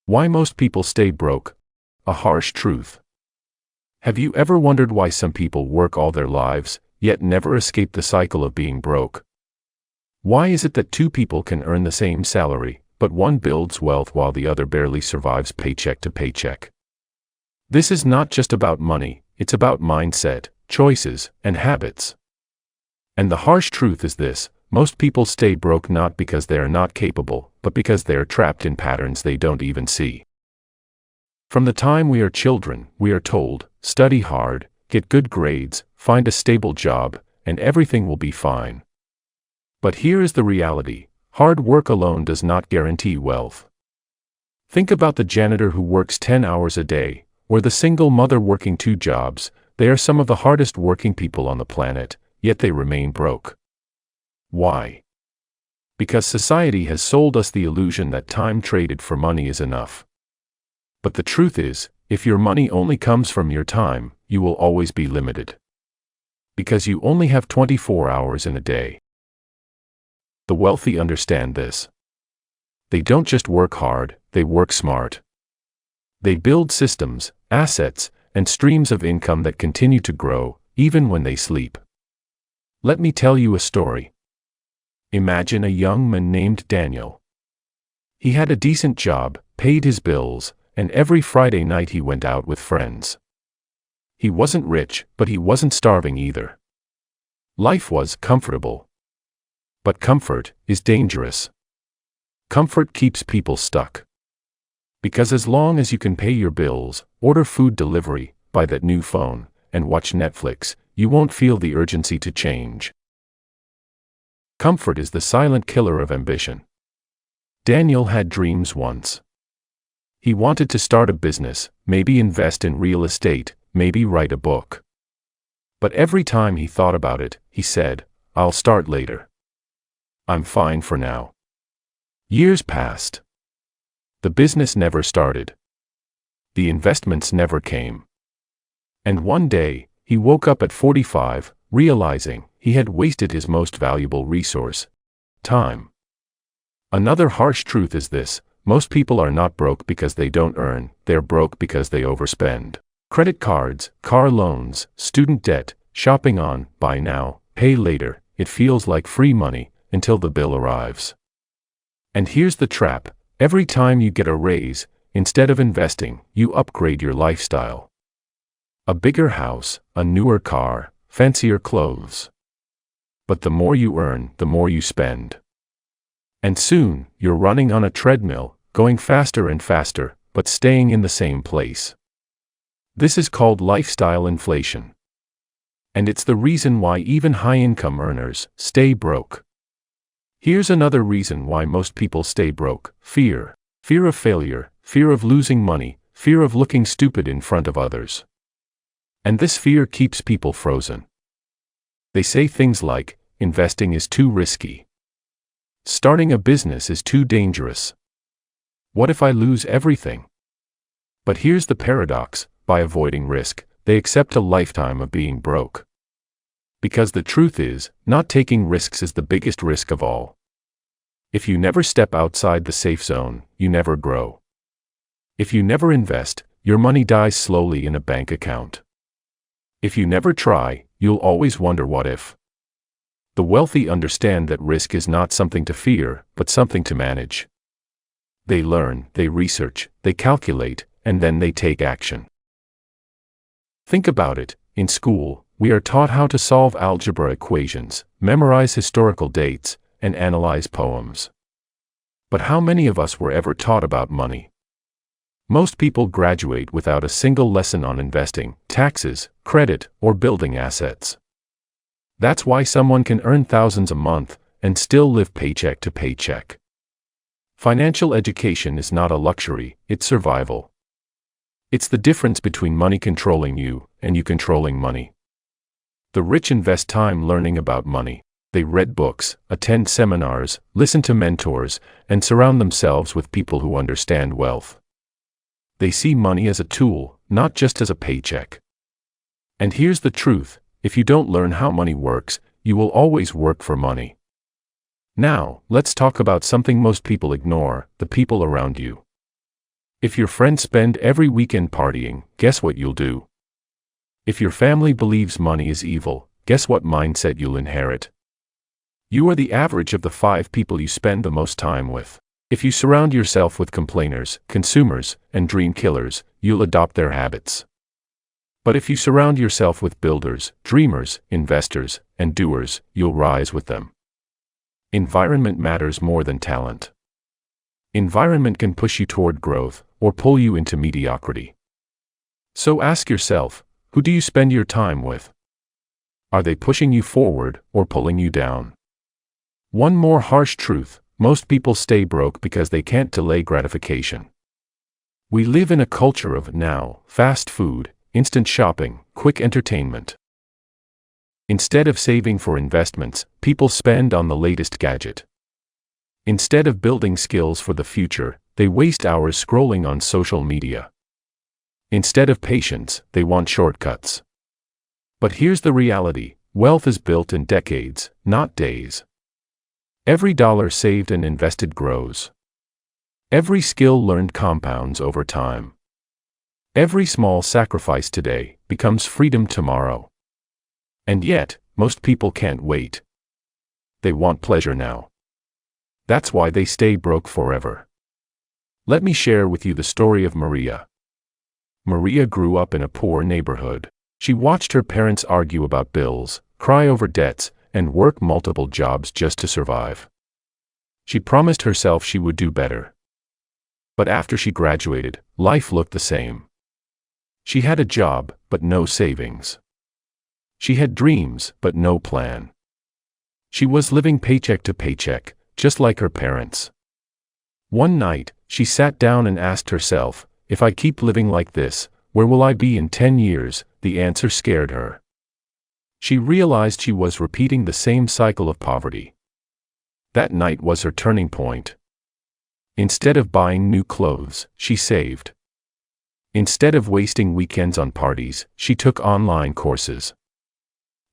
Why most people stay broke? A harsh truth. Have you ever wondered why some people work all their lives, yet never escape the cycle of being broke? Why is it that two people can earn the same salary, but one builds wealth while the other barely survives paycheck to paycheck? This is not just about money, it's about mindset, choices, and habits. And the harsh truth is this: most people stay broke not because they are not capable, but because they are trapped in patterns they don't even see. From the time we are children, we are told, study hard, get good grades, find a stable job, and everything will be fine. But here is the reality: hard work alone does not guarantee wealth. Think about the janitor who works 10 hours a day, or the single mother working 2 jobs. They are some of the hardest working people on the planet, yet they remain broke. Why? Because society has sold us the illusion that time traded for money is enough. But the truth is, if your money only comes from your time, you will always be limited. Because you only have 24 hours in a day. The wealthy understand this. They don't just work hard, they work smart. They build systems, assets, and streams of income that continue to grow, even when they sleep. Let me tell you a story. Imagine a young man named Daniel. He had a decent job, paid his bills, and every Friday night he went out with friends. He wasn't rich, but he wasn't starving either. Life was comfortable. But comfort is dangerous. Comfort keeps people stuck. Because as long as you can pay your bills, order food delivery, buy that new phone, and watch Netflix, you won't feel the urgency to change. Comfort is the silent killer of ambition. Daniel had dreams once. He wanted to start a business, maybe invest in real estate, maybe write a book. But every time he thought about it, he said, "I'll start later. I'm fine for now." Years passed. The business never started. The investments never came. And one day, he woke up at 45, realizing he had wasted his most valuable resource: time. Another harsh truth is this: most people are not broke because they don't earn, they're broke because they overspend. Credit cards, car loans, student debt, shopping on, buy now, pay later. It feels like free money, until the bill arrives. And here's the trap: every time you get a raise, instead of investing, you upgrade your lifestyle. A bigger house, a newer car, fancier clothes. But the more you earn, the more you spend. And soon, you're running on a treadmill, going faster and faster, but staying in the same place. This is called lifestyle inflation. And it's the reason why even high-income earners stay broke. Here's another reason why most people stay broke: fear. Fear of failure, fear of losing money, fear of looking stupid in front of others. And this fear keeps people frozen. They say things like, investing is too risky. Starting a business is too dangerous. What if I lose everything? But here's the paradox: by avoiding risk, they accept a lifetime of being broke. Because the truth is, not taking risks is the biggest risk of all. If you never step outside the safe zone, you never grow. If you never invest, your money dies slowly in a bank account. If you never try, you'll always wonder what if. The wealthy understand that risk is not something to fear, but something to manage. They learn, they research, they calculate, and then they take action. Think about it: in school, we are taught how to solve algebra equations, memorize historical dates, and analyze poems. But how many of us were ever taught about money? Most people graduate without a single lesson on investing, taxes, credit, or building assets. That's why someone can earn thousands a month and still live paycheck to paycheck. Financial education is not a luxury, it's survival. It's the difference between money controlling you and you controlling money. The rich invest time learning about money. They read books, attend seminars, listen to mentors, and surround themselves with people who understand wealth. They see money as a tool, not just as a paycheck. And here's the truth: if you don't learn how money works, you will always work for money. Now, let's talk about something most people ignore: the people around you. If your friends spend every weekend partying, guess what you'll do? If your family believes money is evil, guess what mindset you'll inherit? You are the average of the 5 people you spend the most time with. If you surround yourself with complainers, consumers, and dream killers, you'll adopt their habits. But if you surround yourself with builders, dreamers, investors, and doers, you'll rise with them. Environment matters more than talent. Environment can push you toward growth or pull you into mediocrity. So ask yourself, who do you spend your time with? Are they pushing you forward or pulling you down? One more harsh truth: most people stay broke because they can't delay gratification. We live in a culture of now, fast food, instant shopping, quick entertainment. Instead of saving for investments, people spend on the latest gadget. Instead of building skills for the future, they waste hours scrolling on social media. Instead of patience, they want shortcuts. But here's the reality: wealth is built in decades, not days. Every dollar saved and invested grows. Every skill learned compounds over time. Every small sacrifice today becomes freedom tomorrow. And yet, most people can't wait. They want pleasure now. That's why they stay broke forever. Let me share with you the story of Maria. Maria grew up in a poor neighborhood. She watched her parents argue about bills, cry over debts, and work multiple jobs just to survive. She promised herself she would do better. But after she graduated, life looked the same. She had a job, but no savings. She had dreams, but no plan. She was living paycheck to paycheck, just like her parents. One night, she sat down and asked herself, if I keep living like this, where will I be in 10 years? The answer scared her. She realized she was repeating the same cycle of poverty. That night was her turning point. Instead of buying new clothes, she saved. Instead of wasting weekends on parties, she took online courses.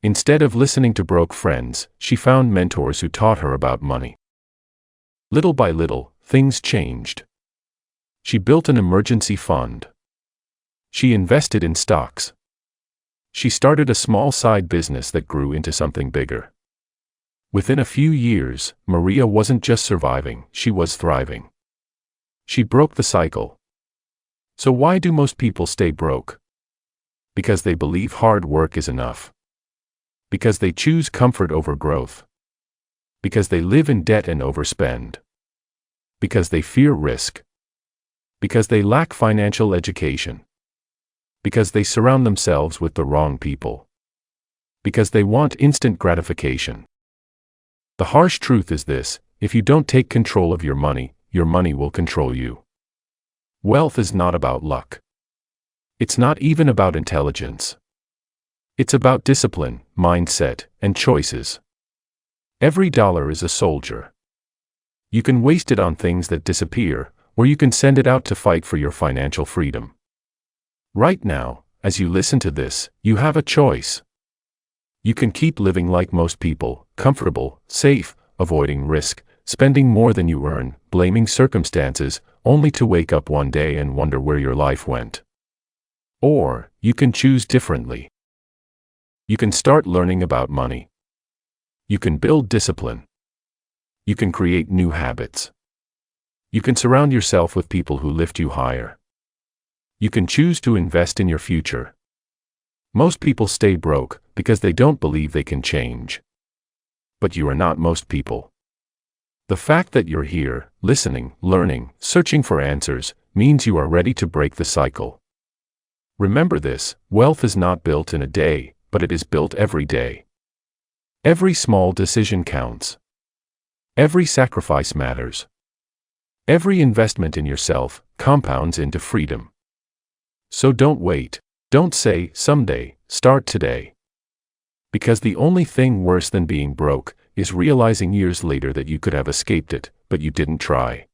Instead of listening to broke friends, she found mentors who taught her about money. Little by little, things changed. She built an emergency fund. She invested in stocks. She started a small side business that grew into something bigger. Within a few years, Maria wasn't just surviving, she was thriving. She broke the cycle. So why do most people stay broke? Because they believe hard work is enough. Because they choose comfort over growth. Because they live in debt and overspend. Because they fear risk. Because they lack financial education. Because they surround themselves with the wrong people. Because they want instant gratification. The harsh truth is this: if you don't take control of your money will control you. Wealth is not about luck. It's not even about intelligence. It's about discipline, mindset, and choices. Every dollar is a soldier. You can waste it on things that disappear, or you can send it out to fight for your financial freedom. Right now, as you listen to this, you have a choice. You can keep living like most people, comfortable, safe, avoiding risk, spending more than you earn, blaming circumstances, only to wake up one day and wonder where your life went. Or, you can choose differently. You can start learning about money. You can build discipline. You can create new habits. You can surround yourself with people who lift you higher. You can choose to invest in your future. Most people stay broke because they don't believe they can change. But you are not most people. The fact that you're here, listening, learning, searching for answers, means you are ready to break the cycle. Remember this: wealth is not built in a day, but it is built every day. Every small decision counts. Every sacrifice matters. Every investment in yourself compounds into freedom. So don't wait. Don't say, someday, start today. Because the only thing worse than being broke is realizing years later that you could have escaped it, but you didn't try.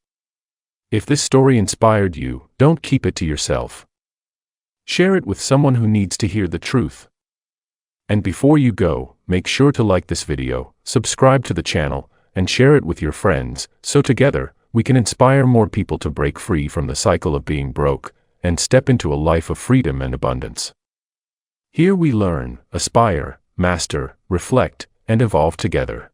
If this story inspired you, don't keep it to yourself. Share it with someone who needs to hear the truth. And before you go, make sure to like this video, subscribe to the channel, and share it with your friends, so together, we can inspire more people to break free from the cycle of being broke and step into a life of freedom and abundance. Here we learn, aspire, master, reflect, and evolve together.